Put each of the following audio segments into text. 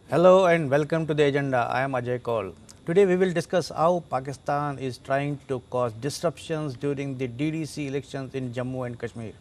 Hello and welcome to the agenda. I am Ajay Kaul. Today we will discuss how Pakistan is trying to cause disruptions during the DDC elections in Jammu and Kashmir.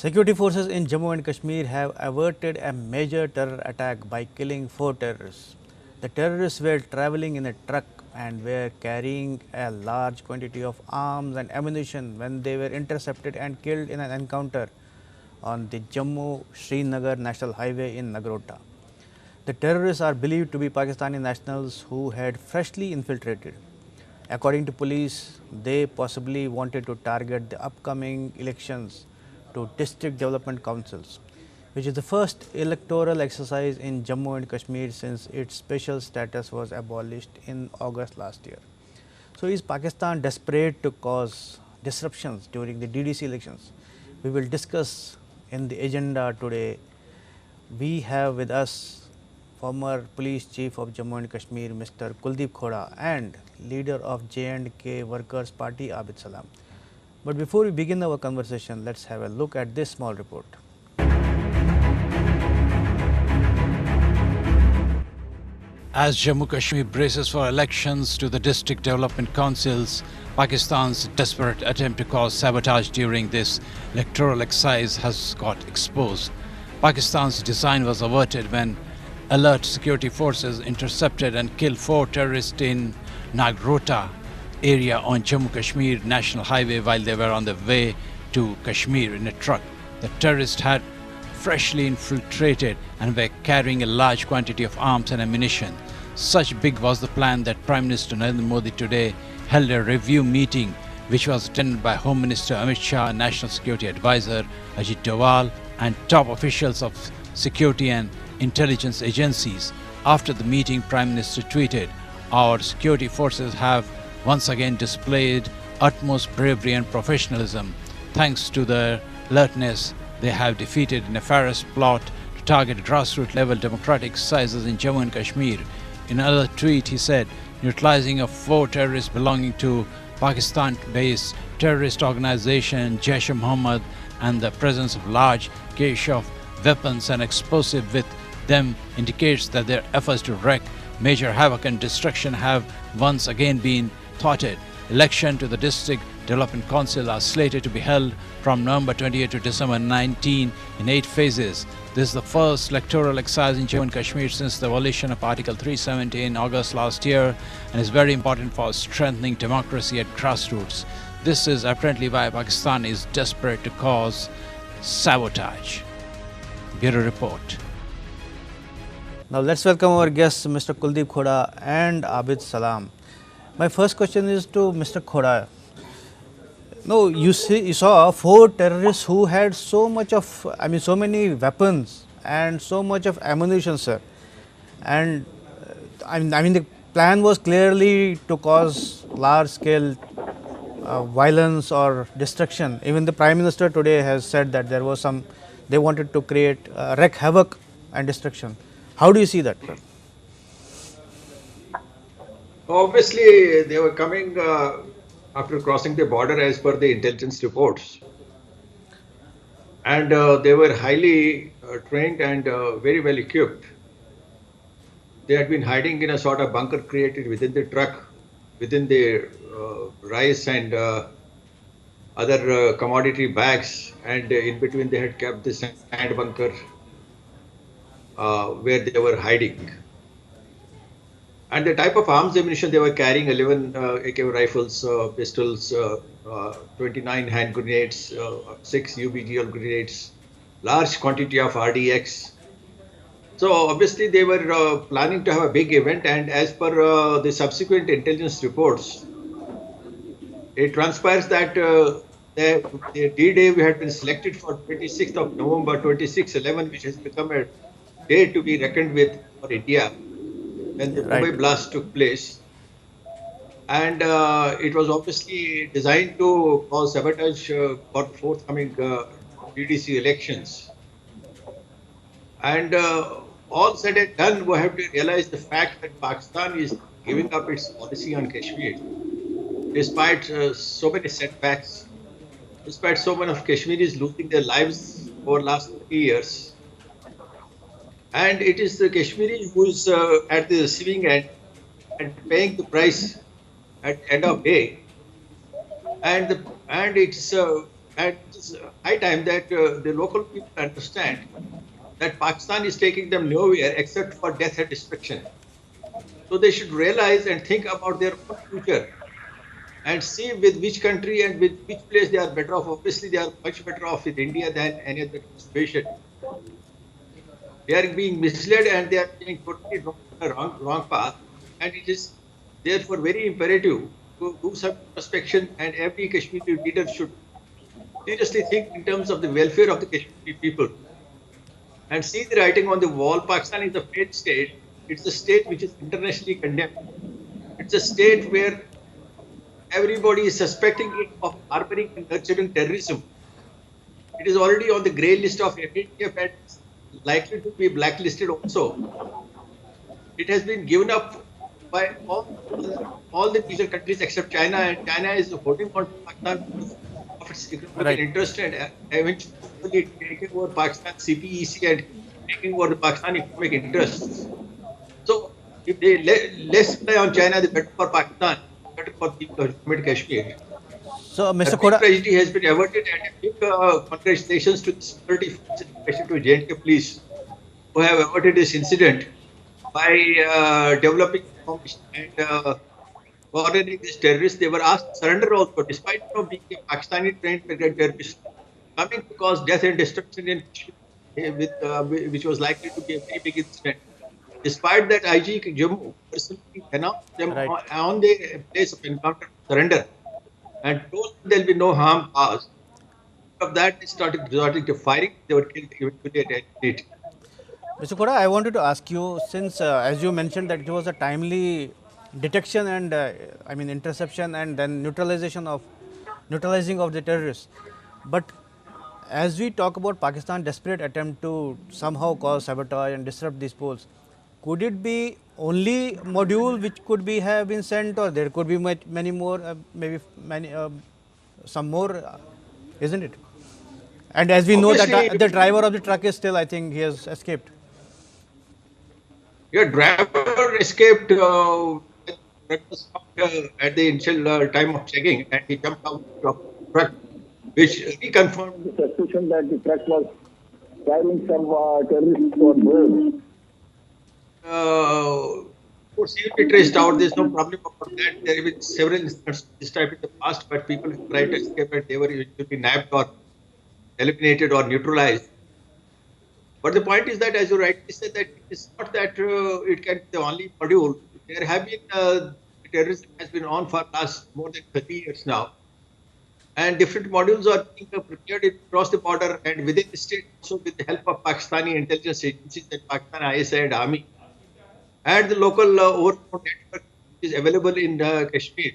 Security forces in Jammu and Kashmir have averted a major terror attack by killing 4 terrorists. The terrorists were traveling in a truck and were carrying a large quantity of arms and ammunition when they were intercepted and killed in an encounter on the Jammu Srinagar National Highway in Nagrota. The terrorists are believed to be Pakistani nationals who had freshly infiltrated. According to police, they possibly wanted to target the upcoming elections to district development councils, which is the first electoral exercise in Jammu and Kashmir since its special status was abolished in August last year. So, is Pakistan desperate to cause disruptions during the DDC elections? We will discuss in the agenda today. We have with us former police chief of Jammu and Kashmir, Mr. Kuldeep Khoda, and leader of J&K Workers Party, Abid Salam. But before we begin our conversation, let's have a look at this small report. As Jammu Kashmir braces for elections to the district development councils, Pakistan's desperate attempt to cause sabotage during this electoral exercise has got exposed. Pakistan's design was averted when alert security forces intercepted and killed 4 terrorists in Nagrota area on Jammu Kashmir National Highway while they were on the way to Kashmir in a truck. The terrorists had freshly infiltrated and were carrying a large quantity of arms and ammunition. Such big was the plan that Prime Minister Narendra Modi today held a review meeting which was attended by Home Minister Amit Shah, National Security Advisor Ajit Doval and top officials of security and intelligence agencies. After the meeting, Prime Minister tweeted, "Our security forces have once again displayed utmost bravery and professionalism. Thanks to their alertness, they have defeated a nefarious plot to target grassroots level democratic exercises in Jammu and Kashmir." In another tweet, he said, "Neutralizing of 4 terrorists belonging to Pakistan-based terrorist organization Jaish-e-Mohammed and the presence of large cache of weapons and explosives with them indicates that their efforts to wreak major havoc and destruction have once again been thwarted. Election to the District Development Council are slated to be held from November 28 to December 19 in 8 phases. This is the first electoral exercise in Jammu and Kashmir since the abolition of Article 370 in August last year and is very important for strengthening democracy at grassroots. This is apparently why Pakistan is desperate to cause sabotage." Bureau Report. Now, let's welcome our guests, Mr. Kuldeep Khoda and Abid Salam. My first question is to Mr. Khoda. No, you saw 4 terrorists who had so many weapons and so much of ammunition, sir. And the plan was clearly to cause large-scale violence or destruction. Even the Prime Minister today has said that they wanted to wreak havoc and destruction. How do you see that, sir? Obviously, they were coming after crossing the border as per the intelligence reports. And they were highly trained and very well equipped. They had been hiding in a sort of bunker created within the truck, within the rice and other commodity bags, and in between they had kept the sand bunker where they were hiding. And the type of arms ammunition they were carrying: 11 AK rifles, pistols, 29 hand grenades, 6 UBGL grenades, large quantity of RDX. So obviously they were planning to have a big event, and as per the subsequent intelligence reports, it transpires that the D-Day we had been selected for 26th of November 26/11, which has become a day to be reckoned with for India, when the Mumbai blast took place. And it was obviously designed to cause sabotage for forthcoming DDC elections. And all said and done, we have to realize the fact that Pakistan is giving up its policy on Kashmir, despite so many setbacks, despite so many of Kashmiris losing their lives over last 30 years. And it is the Kashmiri who is at the receiving end and paying the price at the end of day. And it's high time that the local people understand that Pakistan is taking them nowhere except for death and destruction. So they should realize and think about their own future and see with which country and with which place they are better off. Obviously, they are much better off with India than any other situation. They are being misled and they are being totally wrong path. And it is therefore very imperative to do some introspection, and every Kashmiri leader should seriously think in terms of the welfare of the Kashmiri people and see the writing on the wall. Pakistan is a failed state. It's a state which is internationally condemned. It's a state where everybody is suspecting it of harboring and nurturing terrorism. It is already on the grey list of FATF and likely to be blacklisted also. It has been given up by all the major countries except China, and China is holding on to Pakistan because of its economic Right. interest and eventually taking over Pakistan CPEC and taking over the Pakistan economic interests. So if they less rely on China, the better for Pakistan, better for people who commit Kashmir. So, A Mr. big Koda, tragedy has been averted, and a big congratulations to the security forces, especially to J&K police, who have averted this incident by developing information and coordinating these terrorists. They were asked to surrender also, despite being a Pakistani trained terrorist, coming to cause death and destruction in which was likely to be a very big incident. Despite that, IG Jammu personally announced them right. on the place of encounter to surrender and told them there will be no harm caused. Of that, they started resorting to firing. They were killed eventually at it. Mr. Koda, I wanted to ask you, since as you mentioned that it was a timely detection and I mean interception and then neutralizing of the terrorists, but as we talk about Pakistan desperate attempt to somehow cause sabotage and disrupt these polls, could it be only module which could be have been sent, or there could be many more, maybe many some more, isn't it? And as we know that Obviously, the driver of the truck is still, I think, he has escaped. your driver escaped at the initial time of checking, and he jumped out of the truck, which reconfirmed the suspicion that the truck was carrying some terrorists on board. Could be traced out. There's no problem about that. There have been several instances of this type in the past, but people who tried to escape and they were usually nabbed or eliminated or neutralized. But the point is that, as you rightly said, that it is not that it can be the only module. There have been terrorism has been on for last more than 30 years now, and different modules are being prepared across the border and within the state, also with the help of Pakistani intelligence agencies and Pakistan ISI and Army, and the local overall network is available in Kashmir.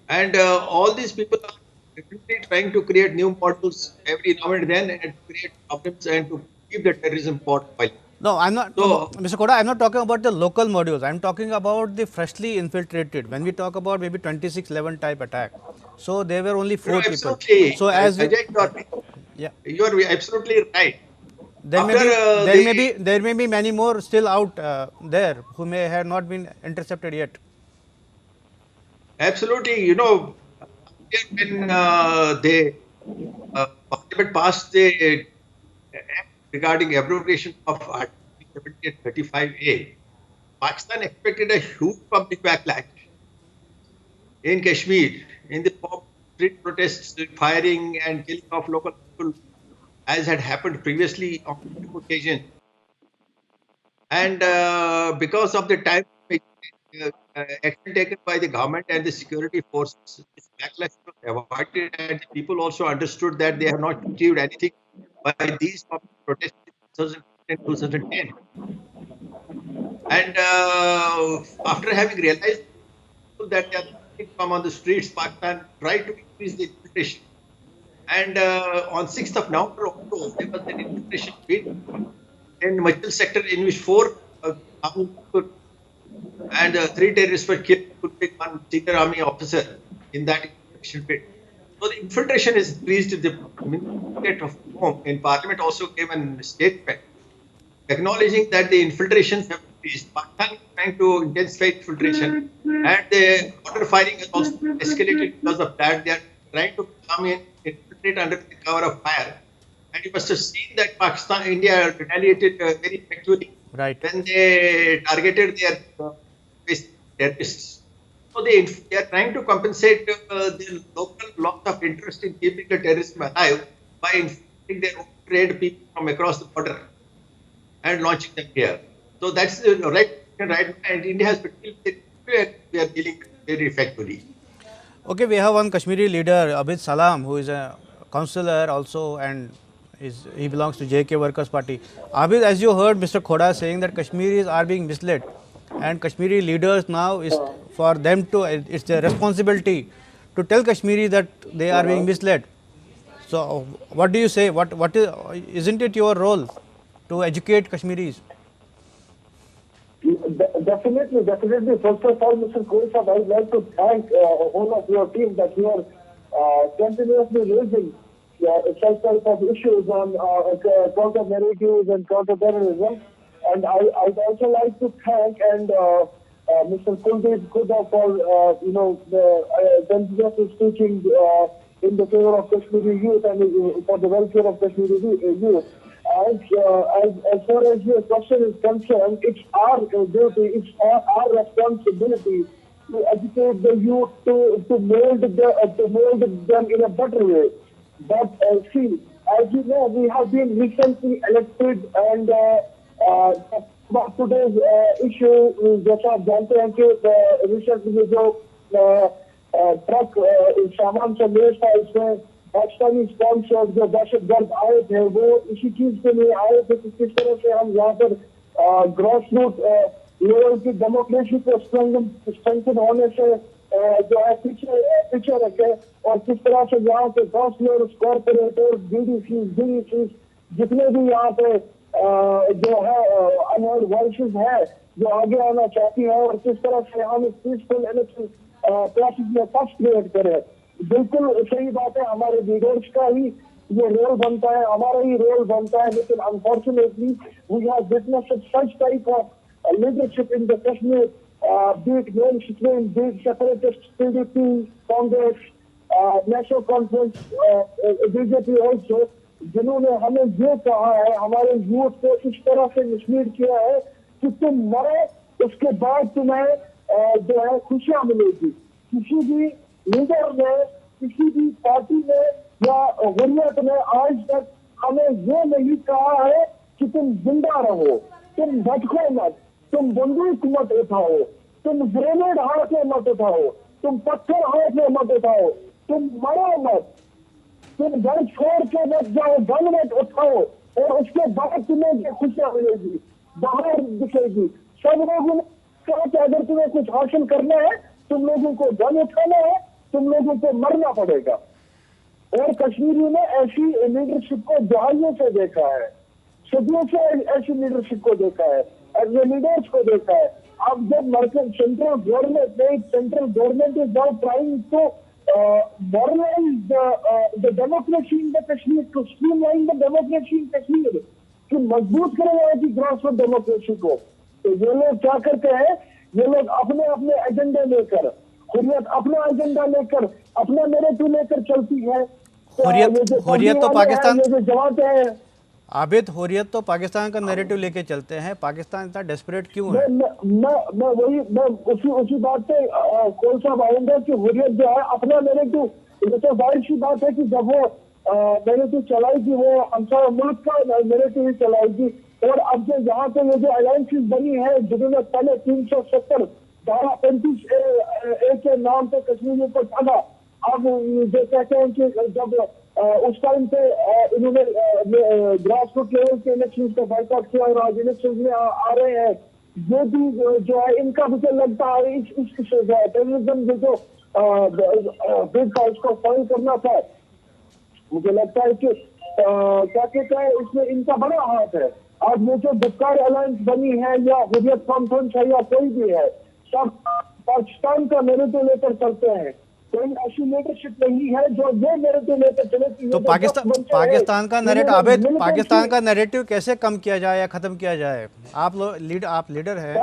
And all these people are definitely trying to create new modules every now and then and create problems and to keep the terrorism pot boiling. No, I'm not, So, Mr. Koda, I'm not talking about the local modules. I'm talking about the freshly infiltrated. When we talk about maybe 2611 type attack, so there were only 4 people. absolutely, So as we, Ajay, yeah, you are absolutely right. there may After be there may be many more still out there who may have not been intercepted yet. absolutely, when Parliament passed the act regarding abrogation of Article 70 and 35A, Pakistan expected a huge public backlash in Kashmir in the form of street protests, firing, and killing of local people, as had happened previously on two occasions. And because of the time action taken by the government and the security forces, this backlash was avoided, and the people also understood that they have not achieved anything by these public protests in 2010. And after having realized that they are not come on the streets, Pakistan tried to increase the infiltration. And on 6th of November, also, also there was an infiltration bid in Machal sector in which 4 and 3 terrorists were killed, including one senior army officer in that infiltration bid. So the infiltration is increased. The Ministry of Home in Parliament also gave a statement acknowledging that the infiltrations have increased. Pakistan is trying to intensify infiltration, and the border firing has also escalated because of that. They are trying to come in, infiltrate under the cover of fire. And you must have seen that India retaliated very effectively Right. when they targeted their terrorists. So they are trying to compensate the local loss of interest in keeping the terrorism alive by infiltrating their own trade people from across the border and launching them here. So that's the right, and India has particularly we are dealing very effectively. Okay, we have one Kashmiri leader, Abid Salam, who is a councillor also, and he belongs to JK Workers Party. Abid, as you heard Mr. Khoda saying that Kashmiris are being misled, and Kashmiri leaders now is for them to, it's their responsibility to tell Kashmiris that they are being misled. So, what do you say? What is, isn't it your role to educate Kashmiris? Definitely. First of all, Mr. Khoda, I would like to thank all of your team that you are continuously raising such type of issues on counter narratives and counter terrorism. And I'd also like to thank Mr. Kuldeep Khuda for the continuous teaching in the favor of Kashmiri youth and for the welfare of Kashmiri youth. As far as your question is concerned, it's our duty, it's our responsibility to educate the youth to mold them in a better way. But see, as you know, we have been recently elected, and about today's issue, जैसा आप जानते हैं कि recently जो truck सामान से less था, इसमें पाकिस्तानी स्पॉन्सर्ड जो दहशतगर्द आए थे, वो इसी चीज के लिए आए थे कि किस तरह से हम यहाँ पर ग्रास रूट लेवल की डेमोक्रेसी को स्ट्रेंथन होने से जो है पीछे रखे, और किस तरह से यहाँ पे काउंसलर्स, कॉर्पोरेटर्स, DDC जितने भी यहाँ पे जो है अनहर्ड वॉइसेस है जो आगे आना चाहती है, और किस तरह से हम इस पीसफुल इलेक्शन प्रोसेस में फर्स्ट क्रिएट करें. बिल्कुल सही बात है, हमारे लीडर्स का ही ये रोल बनता है, हमारा ही रोल बनता है, लेकिन unfortunately we have witnessed such type of leadership in the Kashmir, be it mainstream, be it separatist, PDP, Congress, National Conference, BJP also, जिन्होंने हमें ये कहा है, हमारे यूथ को इस तरह से मिसलीड किया है कि तुम मरो उसके बाद तुम्हें जो है खुशियां मिलेगी. किसी भी लीडर ने, किसी भी पार्टी ने या हुर्रियत ने आज तक हमें ये नहीं कहा है कि तुम जिंदा रहो, तुम भटको मत, तुम बंदूक मत उठाओ, तुम ग्रेनेड हाथ में मत उठाओ, तुम पत्थर हाथ में मत उठाओ, तुम मरो मत, तुम घर छोड़ के मत जाओ, गन मत उठाओ, और उसके बाद तुम्हें जो खुशियां मिलेगी बाहर दिखेगी. सब लोगों ने कहा कि अगर तुम्हें कुछ हासिल करना है, तुम लोगों को गन उठाना है, तुम लोगों को मरना पड़ेगा. और कश्मीरी ने ऐसी लीडरशिप को दहाइयों से देखा है, सदियों से ऐसी लीडरशिप को देखा है, ऐसे लीडर्स को देखा है. अब जब central government is now trying to modernize the democracy in the Kashmir, to streamline the democracy in Kashmir, कि मजबूत करें यहाँ की ग्रासरूट डेमोक्रेसी को. तो ये लोग क्या करते हैं, ये लोग अपने अपने एजेंडे लेकर, हुर्रियत अपना एजेंडा लेकर, अपना नैरेटिव लेकर चलती है. हुर्रियत तो पाकिस्तान, जो जमाते हैं आबिद, हुर्रियत तो पाकिस्तान का नैरेटिव लेके चलते हैं. पाकिस्तान इतना डेस्परेट क्यों है? मैं उसी बात पे कौन सा आऊंगा कि हुर्रियत जो है अपना नैरेटिव, ये तो जाहिर सी बात है कि जब वो नैरेटिव चलाएगी, वो हमसा मुल्क का नैरेटिव ही चलाएगी. और अब जो यहाँ पे ये जो अलायंसेस बनी है, जिन्होंने पहले 370 धारा 35A के नाम पे कश्मीर पर टांगा, अब जो कहते हैं कि जब उस टाइम पे इन्होंने ग्रास रूट लेवल के इलेक्शन का बाइकआउट किया और आज इलेक्शन में आ रहे हैं, ये भी जो है इनका मुझे लगता है इस टेररिज्म जो बिल का उसको फाइल करना था, मुझे लगता है कि क्या कहते हैं इसमें इनका बड़ा हाथ है। आज वो जो गुप्कार अलायंस बनी है या हुर्रियत कॉन्फ्रेंस है या कोई भी है, सब पाकिस्तान का नेरेटिव लेकर चलते हैं। कोई ऐसी लीडरशिप नहीं है जो ये नेरेटिव लेकर चले कि तो पाकिस्तान का नैरेटिव पाकिस्तान का नैरेटिव कैसे कम किया जाए या खत्म किया जाए? आप लीडर हैं।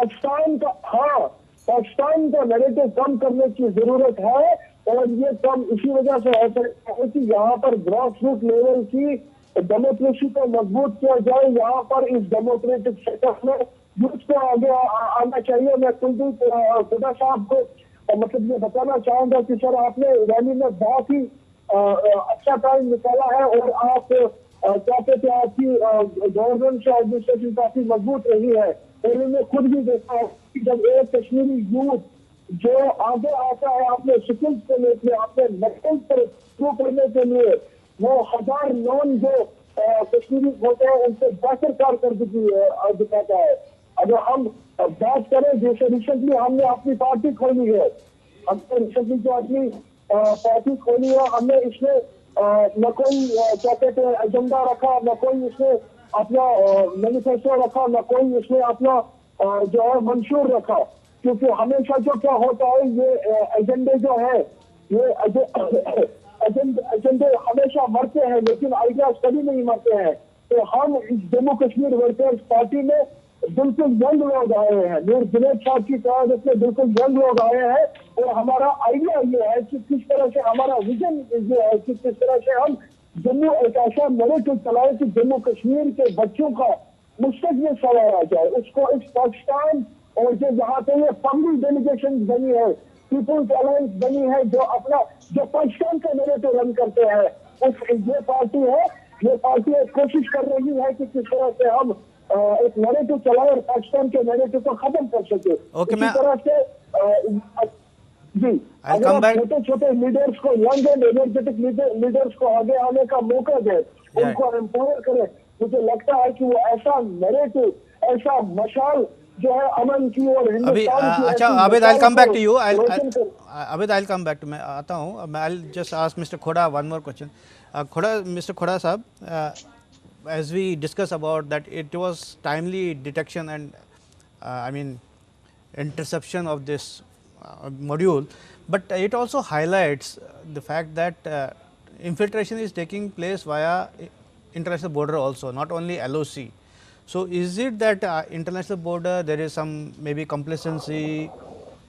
पाकिस्तान का नैरेटिव कम करने की जरूरत है, और ये कम इसी वजह से है कि यहाँ पर ग्रास रूट लेवल की डेमोक्रेसी को मजबूत किया जाए। यहाँ पर इस डेमोक्रेटिक सेटअप में यूथ को आगे आना चाहिए। मैं कुलदीप खुदा साहब को मतलब ये बताना चाहूंगा कि सर आपने रैली में बहुत ही अच्छा टाइम निकाला है, और आप क्या कहते हैं आपकी गवर्नेंस और एडमिनिस्ट्रेशन काफी मजबूत रही है। और मैंने खुद भी देखा है कि जब एक कश्मीरी यूथ जो आगे आता है अपने स्किल्स को लेकर, अपने नकल पर प्रूव करने के लिए, वो 1000 नॉन जो कश्मीरी होते हैं उनसे बेहतर कारकर्दगी दिखाता है। अगर हम बात करें, जैसे रिसेंटली हमने अपनी पार्टी खोली है, हमने रिसेंटली जो अपनी पार्टी खोली है, हमने इसमें न कोई क्या कहते हैं एजेंडा रखा, न कोई इसमें अपना मैनिफेस्टो रखा, न कोई इसमें अपना जो है मंशूर रखा। क्योंकि हमेशा जो क्या होता है, ये एजेंडे जो है, ये एजेंडे हमेशा मरते हैं, लेकिन आइडियाज कभी नहीं मरते हैं। तो हम इस जम्मू कश्मीर वर्कर्स पार्टी में बिल्कुल यंग लोग आए हैं, नूर जुनैद साहब की क़यादत में बिल्कुल यंग लोग आए हैं, और हमारा आइडिया ये है कि किस तरह से, हमारा विजन ये है कि किस तरह से हम जम्मू एक ऐसा नैरेटिव चलाए कि जम्मू कश्मीर के बच्चों का मुस्तकबिल सवार आ जाए। उसको इस पाकिस्तान और जो यहाँ पे ये पब्लिक डेलीगेशन बनी है, पीपुल्स अलायंस बनी है, जो अपना जो पाकिस्तान का नैरेटिव रन करते हैं, उस ये पार्टी है, ये पार्टी एक कोशिश कर रही है कि किस तरह से हम एक नैरेटिव चलाए और पाकिस्तान के नैरेटिव को खत्म कर सके। इसी तरह से जी, अगर छोटे छोटे लीडर्स को, यंग एंड एनर्जेटिक लीडर्स को आगे आने का मौका दे, उनको एम्पावर करे, मुझे लगता है कि वो ऐसा नैरेटिव, ऐसा मशाल जो है अमन की और हिंदुस्तान की। अच्छा Abid, I'll come back to you. Abid, I'll come back to मैं आता हूँ। I'll just ask Mr. Khoda one more question. Mr. Khoda साहब, as we discuss about that, it was timely detection and I mean interception of this module, but it also highlights the fact that infiltration is taking place via international border also, not only LOC. So, is it that international border there is some maybe complacency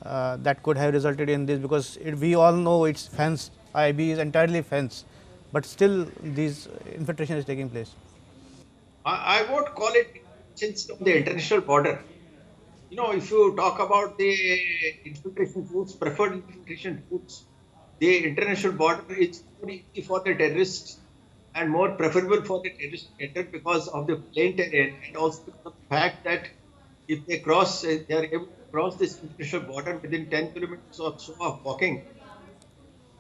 that could have resulted in this, because we all know it's fenced, IB is entirely fenced, but still this infiltration is taking place? I would call it since the international border. You know, if you talk about the infiltration routes, preferred infiltration routes, the international border is more easy for the terrorists and more preferable for the terrorists to enter because of the plain terrain, and also because of the fact that if they cross, they are able to cross this international border within 10 kilometers or so of walking,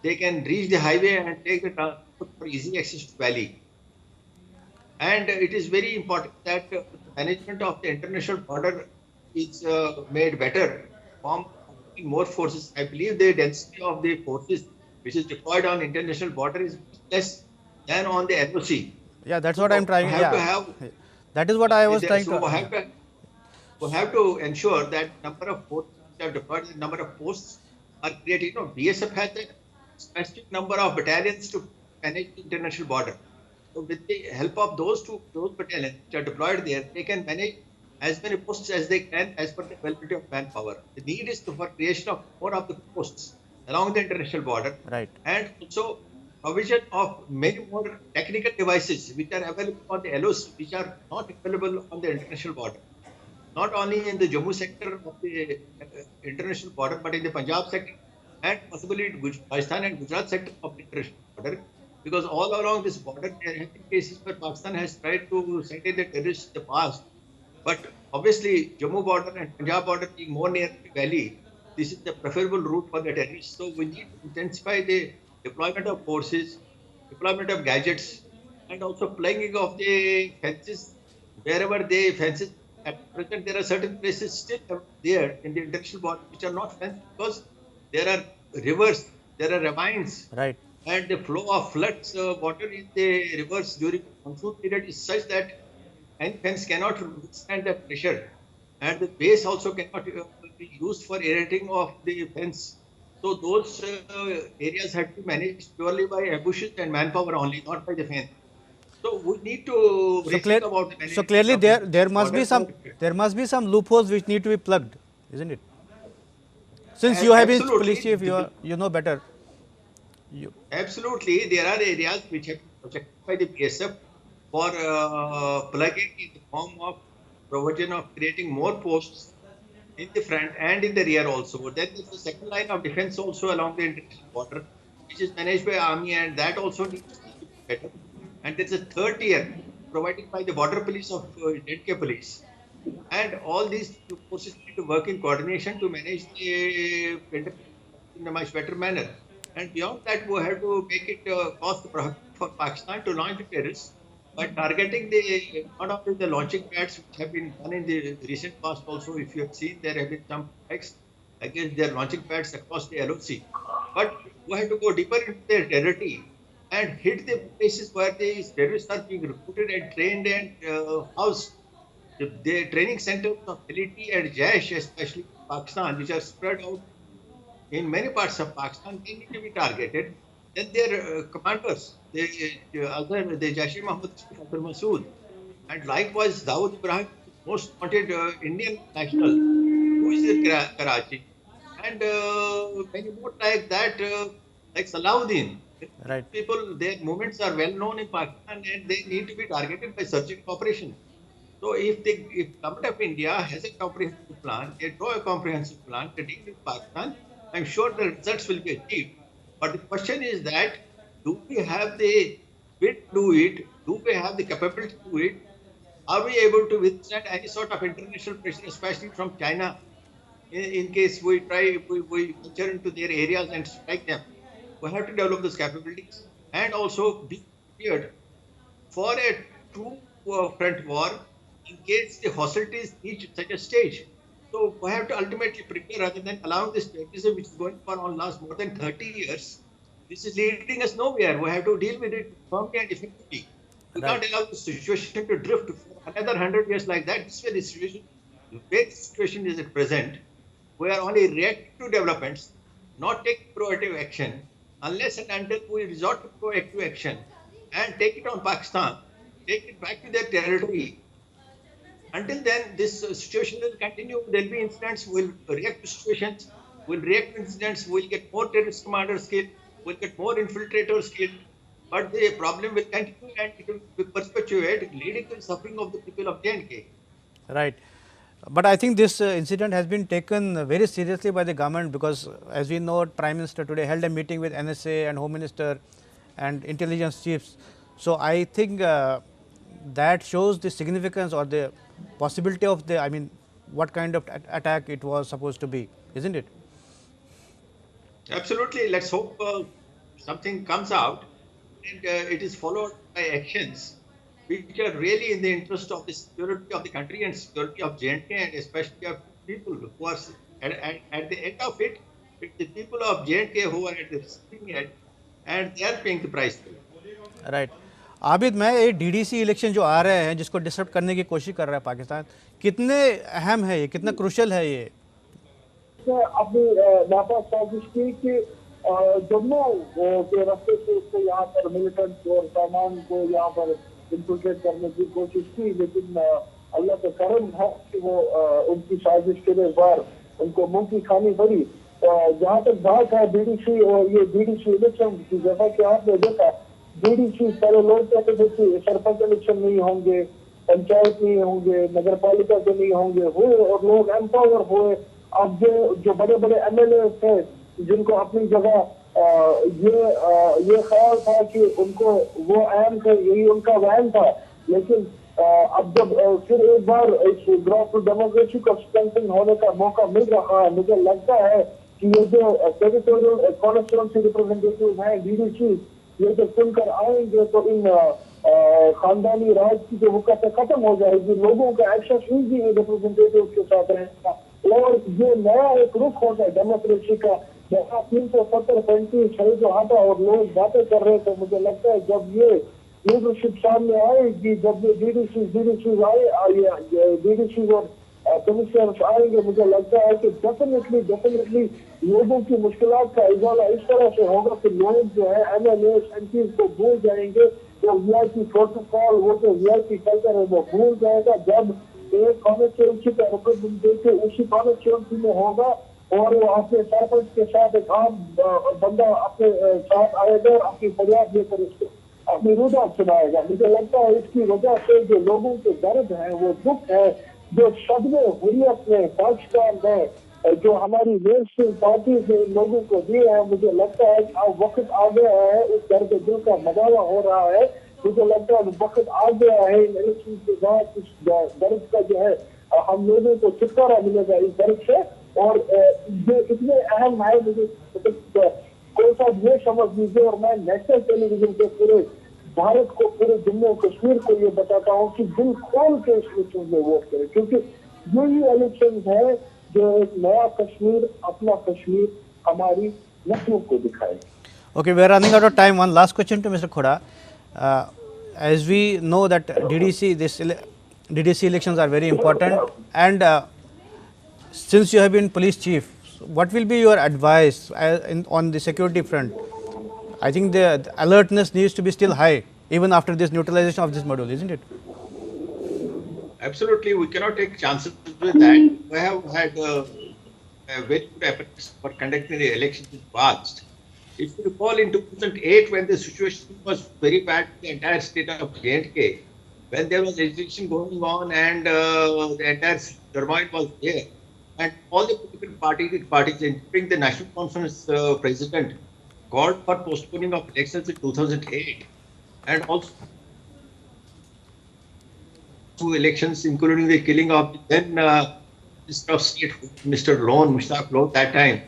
they can reach the highway and take the transport for easy access to valley. And it is very important that the management of the international border is made better, from more forces. I believe the density of the forces which is deployed on international border is less than on the LOC. Yeah, that's what I'm trying. That is what I was trying to. We have to ensure that number of forces are deployed, the number of posts are created. You know, BSF has a specific number of battalions to manage the international border. So with the help of those battalions which are deployed there, they can manage as many posts as they can as per the availability of manpower. The need is for creation of more of the posts along the international border, right, and also provision of many more technical devices which are available on the LOC, which are not available on the international border. Not only in the Jammu sector of the international border, but in the Punjab sector and possibly in Rajasthan and Gujarat sector of the international border. Because all along this border, there have been cases where Pakistan has tried to send in the terrorists in the past. But obviously, Jammu border and Punjab border being more near the valley, this is the preferable route for the terrorists. So we need to intensify the deployment of forces, deployment of gadgets, and also plugging of the fences wherever the fences. At present, there are certain places still there in the international border which are not fenced because there are rivers, there are ravines, right, and the flow of floods water in the rivers during monsoon period is such that any fence cannot withstand that pressure, and the base also cannot be used for aerating of the fence. So those areas had to be managed purely by bushes and manpower only, not by the fence. So we need to So rethink clear. about the So management clearly of this water. there must be some loopholes which need to be plugged, isn't it? Since you have been police Absolutely, chief, you know better. You, absolutely. There are areas which have been projected by the BSF for plugging in the form of provision of creating more posts in the front and in the rear also. Then there's a second line of defense also along the international border, which is managed by army, and that also needs to be better. And there's a third tier provided by the border police of J&K police. And all these forces need to work in coordination to manage the in a much better manner. And beyond that, we have to make it cost prohibitive for Pakistan to launch the terrorists by targeting the not only the launching pads which have been done in the recent past. Also, if you have seen, there have been some attacks against their launching pads across the LOC. But we have to go deeper into their territory and hit the places where these terrorists are being recruited and trained and housed. The training centers of military and Jaish, especially in Pakistan, which are spread out in many parts of Pakistan, they need to be targeted. Then their commanders, the Jaish Muhammad Chief Abdul Masood, and likewise Dawood Ibrahim, most wanted Indian national, who is in Karachi, and many more like that, like Salahuddin. right. People, their movements are well known in Pakistan, and they need to be targeted by searching operation. So if Government of India has a comprehensive plan, they draw a comprehensive plan to deal with Pakistan, I'm sure the results will be achieved. But the question is that, do we have the will to do it? Do we have the capability to do it? Are we able to withstand any sort of international pressure, especially from China, in case we venture into their areas and strike them? We have to develop those capabilities and also be prepared for a true front war in case the hostilities reach such a stage. So we have to ultimately prepare rather than allowing this terrorism which is going on last more than 30 years. This is leading us nowhere. We have to deal with it firmly and effectively. We Right. can't allow the situation to drift for another 100 years like that. This way the way the situation is at present, we are only reacting to developments, not taking proactive action, unless and until we resort to proactive action and take it on Pakistan, take it back to their territory. Until then, this situation will continue. There will be incidents, we'll react to situations, we'll react to incidents, we'll get more terrorist commanders killed, we'll get more infiltrators killed. But the problem will continue and it will perpetuate, leading to the suffering of the people of J&K. Right. But I think this incident has been taken very seriously by the government because, as we know, Prime Minister today held a meeting with NSA and Home Minister and intelligence chiefs. So I think that shows the significance or the possibility of the, I mean, what kind of attack it was supposed to be, isn't it? Absolutely. Let's hope something comes out and it is followed by actions which are really in the interest of the security of the country and security of J&K and especially of people who are at the end of it, it's the people of J&K who are at the receiving end and they are paying the price. Right Abid, मैं ये DDC election जो आ रहे हैं जिसको disrupt करने की कोशिश कर रहा है पाकिस्तान, कितने अहम है ये, कितना क्रूशल है ये? अपनी नापाक साजिश की कि जम्मू के रास्ते से उसको यहाँ पर मिलिटेंट और सामान को यहाँ पर इंफिल्ट्रेट करने की कोशिश की, लेकिन अल्लाह का करम है कि वो उनकी साजिश के बार उनको मुंह की खानी पड़ी। जहाँ तक बात है डीडीसी और ये डीडीसी इलेक्शन की, जैसा कि आपने देखा डीडीसी पहले लोग कहते थे कि सरपंच इलेक्शन नहीं होंगे, पंचायत नहीं होंगे, नगर पालिका के नहीं होंगे, हुए और लोग एम्पावर हुए। अब जो बड़े बड़े एमएलए थे जिनको अपनी जगह ये ख्याल था कि उनको वो अहम थे, यही उनका वहम था, लेकिन अब जब फिर एक बार इस ग्रास रूट डेमोक्रेसी का स्ट्रेंथन होने का मौका मिल रहा है, मुझे लगता है कि ये जो टेरिटोरियल कॉन्स्टिट्यूएंसी रिप्रेजेंटेटिव हैं डीडीसी, ये जो चुनकर आएंगे तो इन खानदानी राज की जो हुकूमत खत्म हो जाएगी, लोगों का एक्सेस इजी रिप्रेजेंटेटिव के साथ रहेगा और ये नया एक रुख होगा डेमोक्रेसी का जहाँ 370-35 है जो आता और लोग बातें कर रहे थे, मुझे लगता है जब ये लीडरशिप सामने आएगी, जब ये डीडीसी और कमिश्नर आएंगे, मुझे लगता है कि डेफिनेटली लोगों की मुश्किलात का इजाला इस तरह से होगा कि लोग जो है MLA MPs को भूल जाएंगे, वो VIP प्रोटोकॉल, वो जो VIP कल्चर है वो भूल जाएगा। जब एक कॉन्स्टिट्यूंसी का रिप्रेजेंटेटिव उसी कॉन्स्टिट्यूंसी में होगा और वो अपने सरपंच के साथ एक आम बंदा अपने साथ आएगा और अपनी फरियाद लेकर उसको अपनी रुदात सुनाएगा। मुझे लगता है इसकी वजह से जो लोगों के दर्द है, वो दुख है, जो सदमे हुर्रियत में पाकिस्तान में जो हमारी मेनस्ट्रीम पार्टीज ने इन लोगों को दिए हैं, मुझे लगता है कि अब वक्त आ गया है, उस दर्द दिल का मदावा हो रहा है। मुझे लगता है वक्त आ गया है इन इलेक्शन के बाद इस दर्द का जो है हम लोगों को छुटकारा मिलेगा इस दर्द से। और जो इतने अहम है, मुझे कोई सा ये समझ लीजिए, और मैं नेशनल टेलीविजन के पूरे भारत को, पूरे जम्मू कश्मीर को ये बताता हूँ कि दिल खोल के इस इलेक्शन में वोट करें, क्योंकि यही इलेक्शन है जो एक नया कश्मीर, अपना कश्मीर हमारी नस्लों को दिखाए। Okay, we are running out of time. One last question to Mr. Khoda. As we know that DDC elections are very important, and since you have been police chief, what will be your advice on the security front? I think the alertness needs to be still high even after this neutralization of this module, isn't it? Absolutely, we cannot take chances with that. We have had a very good apparatus for conducting the elections in the past. If you recall, in 2008, when the situation was very bad in the entire state of J&K, when there was agitation going on and the entire turmoil was there, and all the political parties, including the National Conference president, called for postponing of elections in 2008, and also two elections, including the killing of the then Minister of State, Mr. Mushtaq Lone, that time,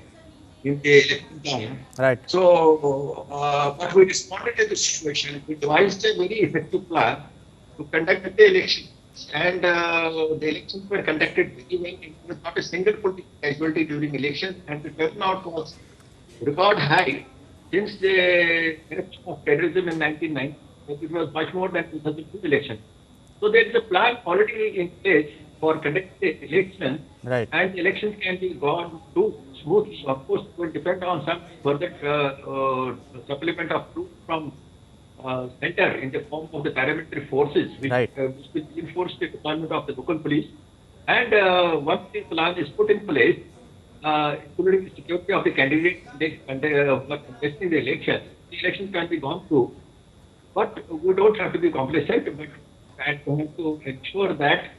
in the election time. Right. So, but we responded to the situation. We devised a very effective plan to conduct the elections, and the elections were conducted very well. There was not a single political casualty during elections, and the turnout was record high since the eruption of terrorism in 1990. It was much more than 2002 election. So there is a plan already in place for conducting the elections, right, and the elections can be gone too smoothly. Of course, it will depend on some further supplement of troops from center in the form of the paramilitary forces, which, right, which will reinforce the deployment of the local police. And once the plan is put in place, including the security of the candidates contesting the elections can be gone through. But we don't have to be complacent, but we have to ensure that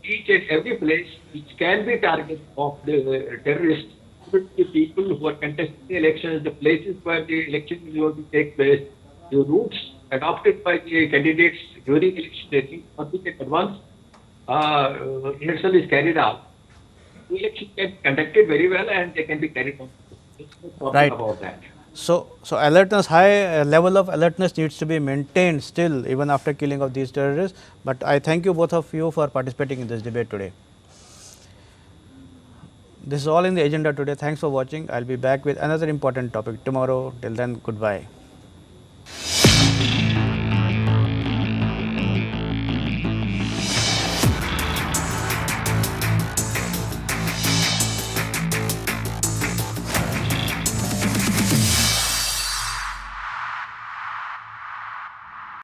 each and every place which can be target of the terrorists, the people who are contesting the elections, the places where the elections will take place, the routes adopted by the candidates during election taking, for which in advance rehearsal is carried out. The elections can be conducted very well and they can be carried on. There's no problem right about that. So alertness, high level of alertness needs to be maintained still even after killing of these terrorists. But I thank you both of you for participating in this debate today. This is all in the agenda today. Thanks for watching. I'll be back with another important topic tomorrow. Till then, goodbye.